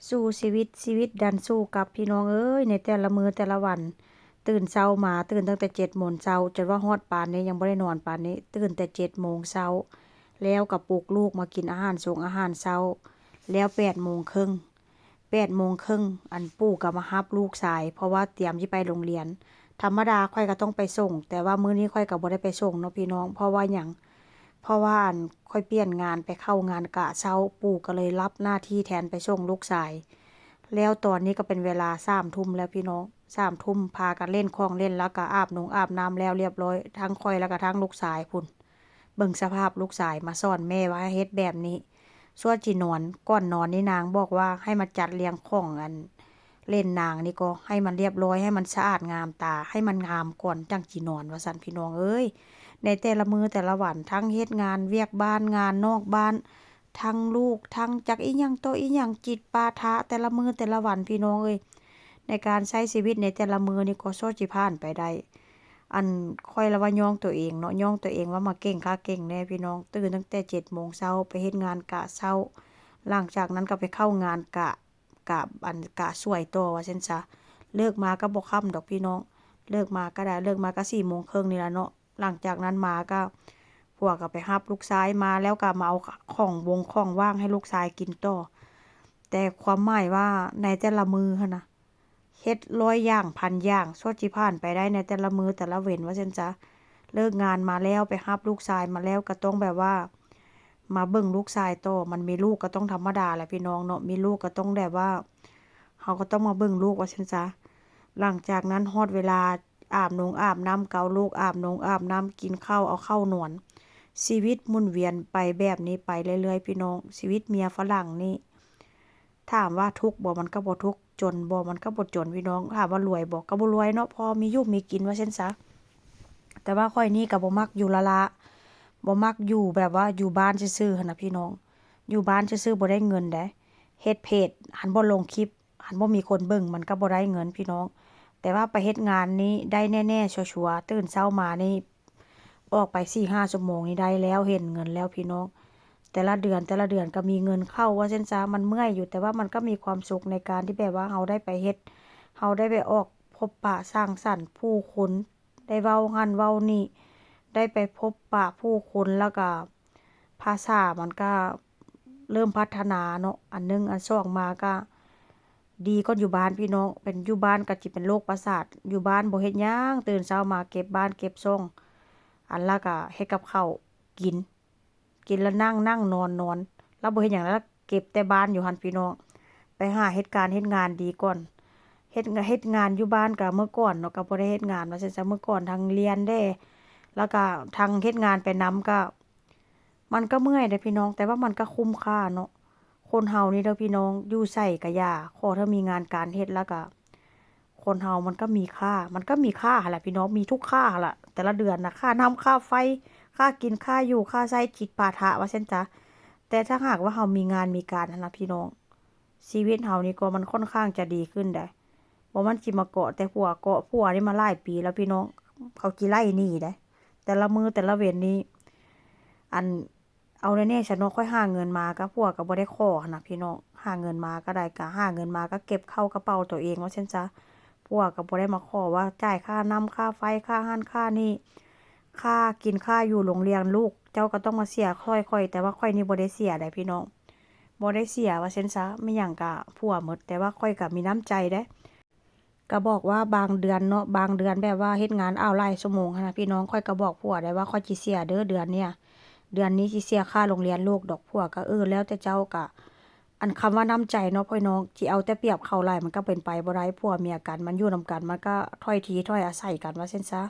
สู้ชีวิตดันสู้กับพี่น้องเอ้ยในแต่ละมื้อแต่ละวันตื่นเช้ามาตื่นตั้งแต่7 โมงเช้าจนว่าฮอดปานนี้ยังบ่ได้นอนปานนี้ตื่นแต่7 โมงเช้าแล้วก็ปลุกลูกมากินอาหารส่งอาหารเช้าแล้ว8 โมงครึ่ง8 โมงครึ่งอันปู่ก็มารับลูกสายเพราะว่าเตรียมสิไปโรงเรียนธรรมดาข้อยก็ต้องไปส่งแต่ว่ามื้อนี้ข้อยก็บ่ได้ไปส่งเนาะพี่น้องเพราะว่าหยังเพราะว่าอั่นข้อยเปลี่ยนงานไปเข้างานกะเช้าปู่ก็เลยรับหน้าที่แทนไปส่งลูกชาย แล้วตอนนี้ก็เป็นเวลา3 ทุ่มแล้วพี่น้อง3 ทุ่มพากันเล่นของเล่นแล้วก็อาบน้ำแล้วเรียบร้อยทั้งข้อยแล้วก็ทั้งลูกชายพุ่นเบิ่งสภาพลูกชายมาสอนแม่ว่าให้เฮ็ดแบบนี้ส่วนสินอนก่อนนอนนี่นางบอกว่าให้มาจัดเรียงของอันเล่นนางนี่ก็ให้มันเรียบร้อยให้มันสะอาดงามตาให้มันงามก่อนจังสินอนว่าซั่นพี่น้องเอ้ยในแต่ละมื้อแต่ละวันทั้งเฮ็ดงานเวียกบ้านงานนอกบ้าน ทั้งลูกทั้งจักอิหยังโตอิหยังจิตปาถะแต่ละมื้อแต่ละวันพี่น้องเอ้ยในการใช้ชีวิตในแต่ละมื้อนี่ก็โซจิผ่านไปได้อันค่อยละว่าย่องตัวเองเนาะย่องตัวเองว่ามาเก่งคักเก่งแน่พี่น้องตื่นตั้งแต่7 โมงเช้าไปเฮ็ดงานกะเช้าหลังจากนั้นก็ไปเข้างานกะอันกะสวยต่อว่าซั่นซะเลิกมาก็บ่ค่ำดอกพี่น้องเลิกมาก็ได้เลิกมาก็4 โมงครึ่งนี่ล่ะเนาะหลังจากนั้นมาก็ พวกก็ไปรับลูกชายมาแล้วก็มาเอาของว่างให้ลูกชายกินต่อแต่ความหมายว่าในแต่ละมื้อหั้นน่ะเฮ็ด100อย่างพันอย่างสั่วสิผ่านไปได้ในแต่ละมื้อแต่ละเว้นว่าซั่นจ้ะเลิกงานมาแล้วไปรับลูกชายมาแล้วก็ต้องแบบว่ามาเบิ่งลูกชายต่อมันมีลูกก็ต้องธรรมดาแหละพี่น้องเนาะมีลูกก็ต้องแบบว่าเราก็ต้องมาเบิ่งลูกว่าซั่นจ้ะหลังจากนั้นฮอดเวลาอาบน้ำเกาลูกอาบน้ำกินข้าวเอาเข้านอน ชีวิตหมุนเวียนไปแบบนี้ไปเรื่อยๆพี่น้องชีวิตเมียฝรั่งนี่ถามว่าทุกข์บ่มันก็บ่ทุกข์จนบ่มันก็บ่จนพี่น้องถามว่ารวยบ่ก็บ่รวยเนาะพอมีอยู่มีกินว่าซั่นซะแต่ว่าข้อยนี่ก็บ่มักอยู่ละละบ่มักอยู่แบบว่าอยู่บ้านซื่อๆหั้นน่ะพี่น้องอยู่บ้านซื่อๆบ่ได้เงินเด้เฮ็ดเพจหั้นบ่ลงคลิปหั้นบ่มีคนเบิ่งมันก็บ่ได้เงินพี่น้องแต่ว่าไปเฮ็ดงานนี้ได้แน่ๆชัวร์ๆตื่นเช้ามานี่ออกไป4-5ชั่วโมงนี่ได้แล้วเห็นเงินแล้วพี่น้องแต่ละเดือนก็มีเงินเข้าว่าซั่นซะมันเมื่อยอยู่แต่ว่ามันก็มีความสุขในการที่แบบว่าเราได้ไปเฮ็ดเราได้ไปออกพบปะสร้างสรรค์ผู้คนได้เว้าหั้นเว้านี่ได้ไปพบปะผู้คนแล้วก็ภาษามันก็เริ่มพัฒนาเนาะอันหนึ่งอันสองมาก็ดีกว่าอยู่บ้านพี่น้องเป็นอยู่บ้านก็สิเป็นโรคประสาทอยู่บ้านบ่เฮ็ดหยังตื่นเช้ามาเก็บบ้านเก็บช่องอันละก็เฮ็ดกับข้าวกิน กินแล้วนั่งนอนแล้วบ่เฮ็ดหยังแล้วเก็บแต่บ้านอยู่หั่นพี่น้องไปหาเฮ็ดการเฮ็ดงานดีก่อนเฮ็ดงานอยู่บ้านก็เมื่อก่อนเนาะก็บ่ได้เฮ็ดงานว่าซั่นซะเมื่อก่อนทั้งเรียนเด้แล้วก็ทั้งเฮ็ดงานไปนำก็มันก็เมื่อยเด้อพี่น้องแต่ว่ามันก็คุ้มค่าเนาะคนเฮานี่เด้อพี่น้องอยู่ไสก็ย้าขอถ้ามีงานการเฮ็ดแล้วก็คนเฮามันก็มีค่าหั่นแหละพี่น้องมีทุกค่าหั่นล่ะแต่ละเดือนน่ะค่าน้ำค่าไฟ ค่ากินค่าอยู่ค่าใช้จิปาถะว่าซั่นจ้ะแต่ถ้าหากว่าเรามีงานมีการหั้นนะพี่น้องชีวิตเรานี่ก็มันค่อนข้างจะดีขึ้นได้บ่มันสิมาเกาะแต่ผัวนี่มาหลายปีแล้วพี่น้องเขาสิไล่หนี้ได้แต่ละมื้อแต่ละเว้นนี้อันเอาแน่ๆฉันเนาะค่อยหาเงินมาก็ผัวก็บ่ได้ขอหั้นน่ะพี่น้องหาเงินมาก็ได้ก็หาเงินมาก็เก็บเข้ากระเป๋าตัวเองว่าซั่นจ้ะผัวก็บ่ได้มาขอว่าจ่ายค่าน้ำค่าไฟค่าหั้นค่านี่ ค่ากินค่าอยู่โรงเรียนลูกเจ้าก็ต้องมาเสียค่อยๆแต่ว่าข้อยนี่บ่ได้เสียได้พี่น้องบ่ได้เสียว่าซั่นซะไม่หยังก็ผัวหมดแต่ว่าข้อยก็มีน้ำใจเด้ก็บอกว่าบางเดือนเนาะบางเดือนแบบว่าเฮ็ดงานอ้าวหลายชั่วโมงหั้นน่ะพี่น้องข้อยก็บอกผัวได้ว่าข้อยสิเสียเด้อเดือนเนี้ยเดือนนี้สิเสียค่าโรงเรียนลูกดอกผัวก็แล้วแต่เจ้าก็อันคำว่าน้ำใจเนาะพี่น้องสิเอาแต่เปรียบเขาหลายมันก็เป็นไปบ่ได้ผัวเมียกันมันอยู่นำกันมันก็ถ้อยทีถ้อยอาศัยกันว่าซั่นซะ